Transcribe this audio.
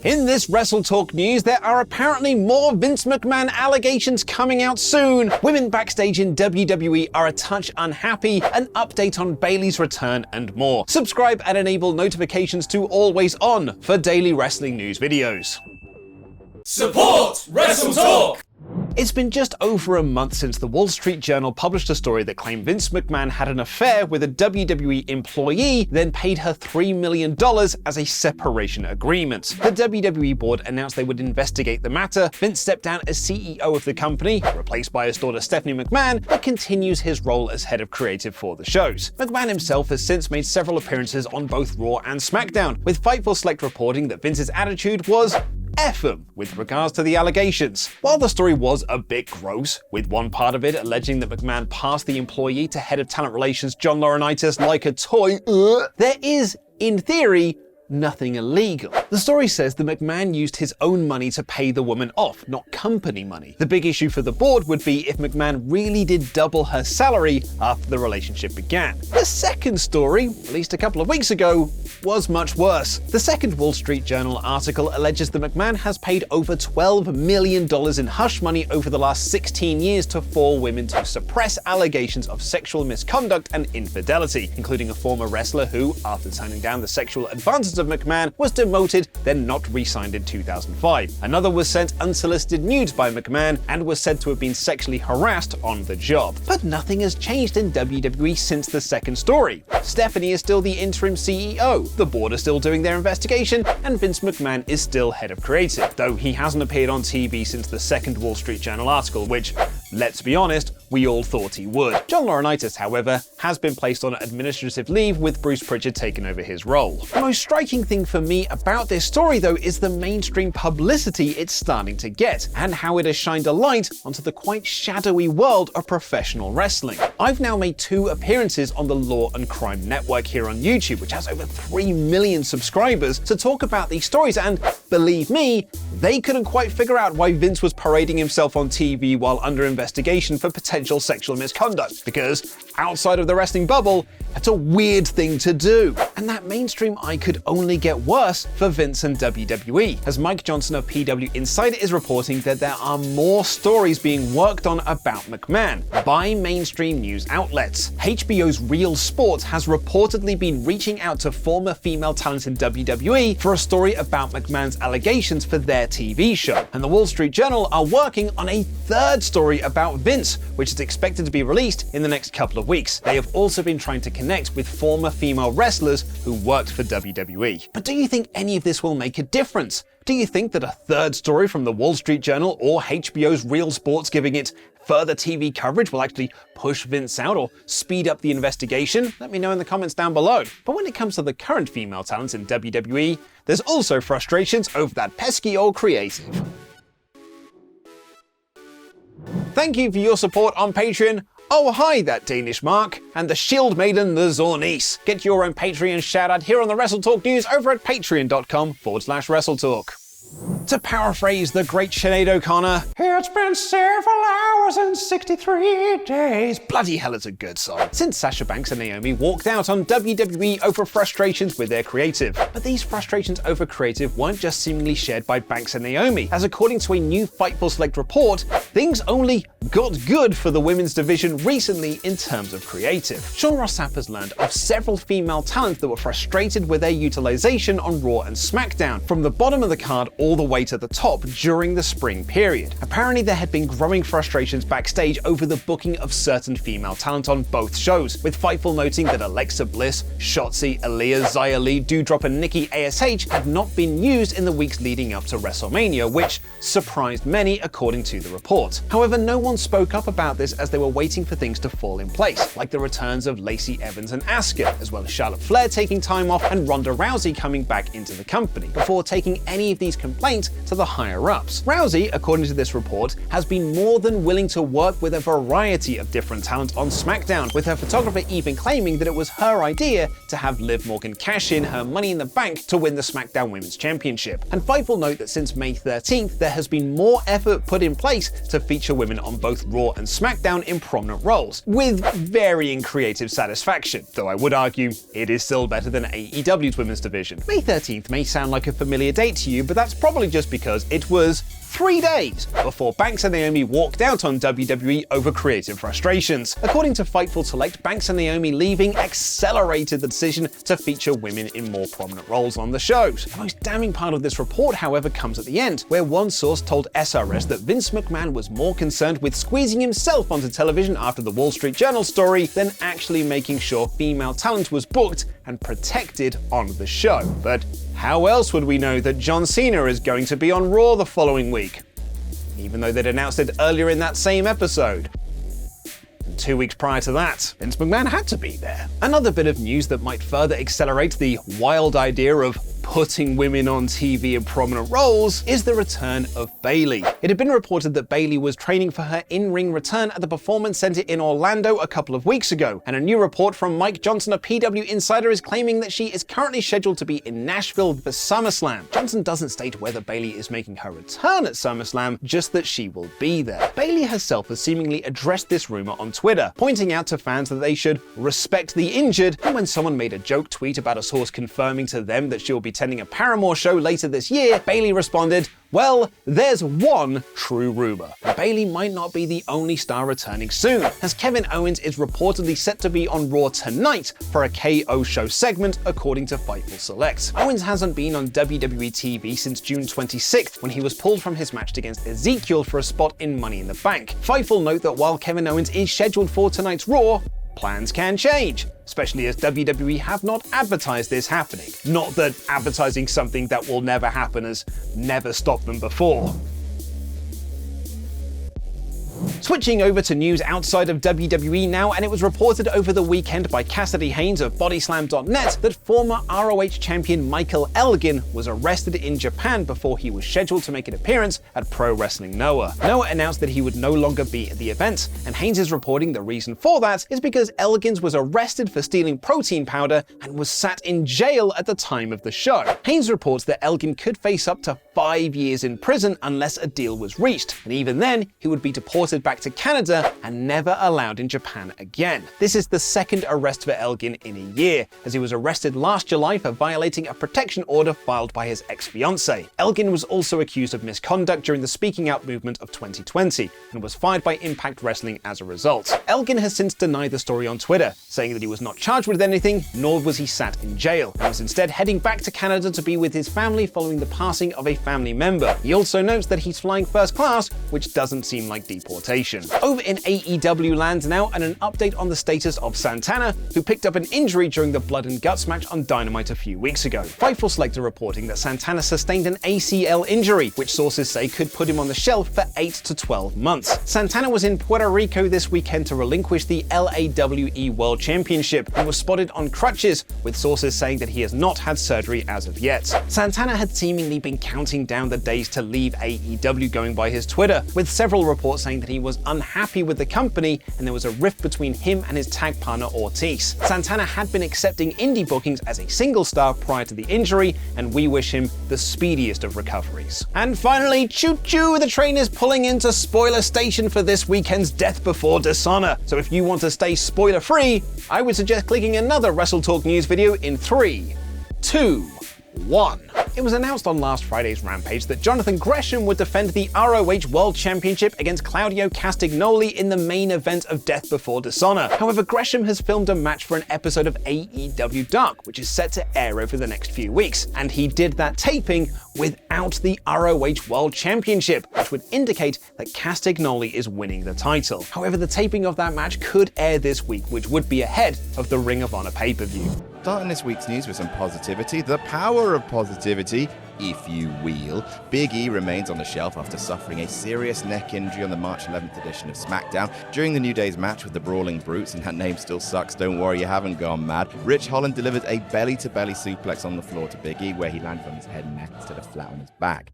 In this WrestleTalk news, there are apparently more Vince McMahon allegations coming out soon. Women backstage in WWE are a touch unhappy, an update on Bayley's return, and more. Subscribe and enable notifications to always on for daily wrestling news videos. Support WrestleTalk! It's been just over a month since the Wall Street Journal published a story that claimed Vince McMahon had an affair with a WWE employee, then paid her $3 million as a separation agreement. The WWE board announced they would investigate the matter. Vince stepped down as CEO of the company, replaced by his daughter Stephanie McMahon, but continues his role as head of creative for the shows. McMahon himself has since made several appearances on both Raw and SmackDown, with Fightful Select reporting that Vince's attitude was F him with regards to the allegations. While the story was a bit gross, with one part of it alleging that McMahon passed the employee to head of talent relations John Laurinaitis like a toy, there is, in theory, nothing illegal. The story says that McMahon used his own money to pay the woman off, not company money. The big issue for the board would be if McMahon really did double her salary after the relationship began. The second story, released a couple of weeks ago, was much worse. The second Wall Street Journal article alleges that McMahon has paid over $12 million in hush money over the last 16 years to 4 women to suppress allegations of sexual misconduct and infidelity, including a former wrestler who, after turning down the sexual advances of McMahon, was demoted, then not re-signed in 2005. Another was sent unsolicited nudes by McMahon and was said to have been sexually harassed on the job. But nothing has changed in WWE since the second story. Stephanie is still the interim CEO, the board are still doing their investigation, and Vince McMahon is still head of creative, though he hasn't appeared on TV since the second Wall Street Journal article, which, let's be honest, we all thought he would. John Laurinaitis, however, has been placed on administrative leave, with Bruce Pritchard taking over his role. The most striking thing for me about this story, though, is the mainstream publicity it's starting to get, and how it has shined a light onto the quite shadowy world of professional wrestling. I've now made 2 appearances on the Law and Crime Network here on YouTube, which has over 3 million subscribers, to talk about these stories, and believe me, they couldn't quite figure out why Vince was parading himself on TV while under investigation for potential sexual misconduct, because outside of the wrestling bubble, that's a weird thing to do. And that mainstream eye could only get worse for Vince and WWE, as Mike Johnson of PW Insider is reporting that there are more stories being worked on about McMahon by mainstream news outlets. HBO's Real Sports has reportedly been reaching out to former female talent in WWE for a story about McMahon's allegations for their TV show. And the Wall Street Journal are working on a third story about Vince, which is expected to be released in the next couple of weeks. They have also been trying to connect with former female wrestlers who worked for WWE. But do you think any of this will make a difference? Do you think that a third story from the Wall Street Journal or HBO's Real Sports giving it further TV coverage will actually push Vince out or speed up the investigation? Let me know in the comments down below. But when it comes to the current female talents in WWE, there's also frustrations over that pesky old creative. Thank you for your support on Patreon. Oh hi, that Danish Mark, and the Shield Maiden, the Zornice. Get your own Patreon shout out here on the WrestleTalk news over at patreon.com/WrestleTalk. To paraphrase the great Sinead O'Connor, it's been several hours and 63 days. Bloody hell, it's a good song. Since Sasha Banks and Naomi walked out on WWE over frustrations with their creative. But these frustrations over creative weren't just seemingly shared by Banks and Naomi, as according to a new Fightful Select report, things only got good for the women's division recently in terms of creative. Sean Ross Sapp has learned of several female talent that were frustrated with their utilization on Raw and SmackDown, from the bottom of the card all the way to the top during the spring period. Apparently there had been growing frustrations backstage over the booking of certain female talent on both shows, with Fightful noting that Alexa Bliss, Shotzi, Aaliyah, Xia Li, Doudrop and Nikki ASH had not been used in the weeks leading up to WrestleMania, which surprised many according to the report. However, no one spoke up about this as they were waiting for things to fall in place, like the returns of Lacey Evans and Asuka, as well as Charlotte Flair taking time off and Ronda Rousey coming back into the company, before taking any of these complaints to the higher-ups. Rousey, according to this report, report, has been more than willing to work with a variety of different talent on SmackDown, with her photographer even claiming that it was her idea to have Liv Morgan cash in her Money in the Bank to win the SmackDown Women's Championship. And Fife will note that since May 13th, there has been more effort put in place to feature women on both Raw and SmackDown in prominent roles, with varying creative satisfaction, though I would argue it is still better than AEW's women's division. May 13th may sound like a familiar date to you, but that's probably just because it was 3 days before Banks and Naomi walked out on WWE over creative frustrations. According to Fightful Select, Banks and Naomi leaving accelerated the decision to feature women in more prominent roles on the shows. The most damning part of this report, however, comes at the end, where one source told SRS that Vince McMahon was more concerned with squeezing himself onto television after the Wall Street Journal story than actually making sure female talent was booked and protected on the show. But how else would we know that John Cena is going to be on Raw the following week? Even though they'd announced it earlier in that same episode. And 2 weeks prior to that, Vince McMahon had to be there. Another bit of news that might further accelerate the wild idea of putting women on TV in prominent roles is the return of Bayley. It had been reported that Bayley was training for her in-ring return at the Performance Center in Orlando a couple of weeks ago, and a new report from Mike Johnson, a PW insider, is claiming that she is currently scheduled to be in Nashville for SummerSlam. Johnson doesn't state whether Bayley is making her return at SummerSlam, just that she will be there. Bayley herself has seemingly addressed this rumor on Twitter, pointing out to fans that they should respect the injured, and when someone made a joke tweet about a source confirming to them that she will be attending a Paramore show later this year, Bayley responded, "Well, there's one true rumor. Bayley might not be the only star returning soon, as Kevin Owens is reportedly set to be on Raw tonight for a KO show segment, according to Fightful Select. Owens hasn't been on WWE TV since June 26th, when he was pulled from his match against Ezekiel for a spot in Money in the Bank. Fightful note that while Kevin Owens is scheduled for tonight's Raw, plans can change, especially as WWE have not advertised this happening. Not that advertising something that will never happen has never stopped them before. Switching over to news outside of WWE now, and it was reported over the weekend by Cassidy Haynes of Bodyslam.net that former ROH champion Michael Elgin was arrested in Japan before he was scheduled to make an appearance at Pro Wrestling Noah. Noah announced that he would no longer be at the event, and Haynes is reporting the reason for that is because Elgin was arrested for stealing protein powder and was sat in jail at the time of the show. Haynes reports that Elgin could face up to 5 years in prison unless a deal was reached, and even then, he would be deported back to Canada and never allowed in Japan again. This is the second arrest for Elgin in a year, as he was arrested last July for violating a protection order filed by his ex-fiancée. Elgin was also accused of misconduct during the Speaking Out movement of 2020 and was fired by Impact Wrestling as a result. Elgin has since denied the story on Twitter, saying that he was not charged with anything, nor was he sat in jail. He was instead heading back to Canada to be with his family following the passing of a family member. He also notes that he's flying first class, which doesn't seem like deportation. Over in AEW land now, and an update on the status of Santana, who picked up an injury during the Blood and Guts match on Dynamite a few weeks ago. Fightful Select are reporting that Santana sustained an ACL injury, which sources say could put him on the shelf for 8 to 12 months. Santana was in Puerto Rico this weekend to relinquish the LAWE World Championship and was spotted on crutches, with sources saying that he has not had surgery as of yet. Santana had seemingly been counting down the days to leave AEW, going by his Twitter, with several reports saying that he was unhappy with the company and there was a rift between him and his tag partner Ortiz. Santana had been accepting indie bookings as a single star prior to the injury, and we wish him the speediest of recoveries. And finally, choo-choo, the train is pulling into spoiler station for this weekend's Death Before Dishonor. So if you want to stay spoiler-free, I would suggest clicking another WrestleTalk news video in 3, 2, 1. It was announced on last Friday's Rampage that Jonathan Gresham would defend the ROH World Championship against Claudio Castagnoli in the main event of Death Before Dishonor. However, Gresham has filmed a match for an episode of AEW Dark, which is set to air over the next few weeks, and he did that taping without the ROH World Championship, which would indicate that Castagnoli is winning the title. However, the taping of that match could air this week, which would be ahead of the Ring of Honor pay-per-view. Starting this week's news with some positivity, the power of positivity, if you will. Big E remains on the shelf after suffering a serious neck injury on the March 11th edition of SmackDown. During the New Day's match with the Brawling Brutes, and that name still sucks, don't worry, you haven't gone mad, Rich Holland delivered a belly-to-belly suplex on the floor to Big E, where he landed on his head and neck instead of flat on his back.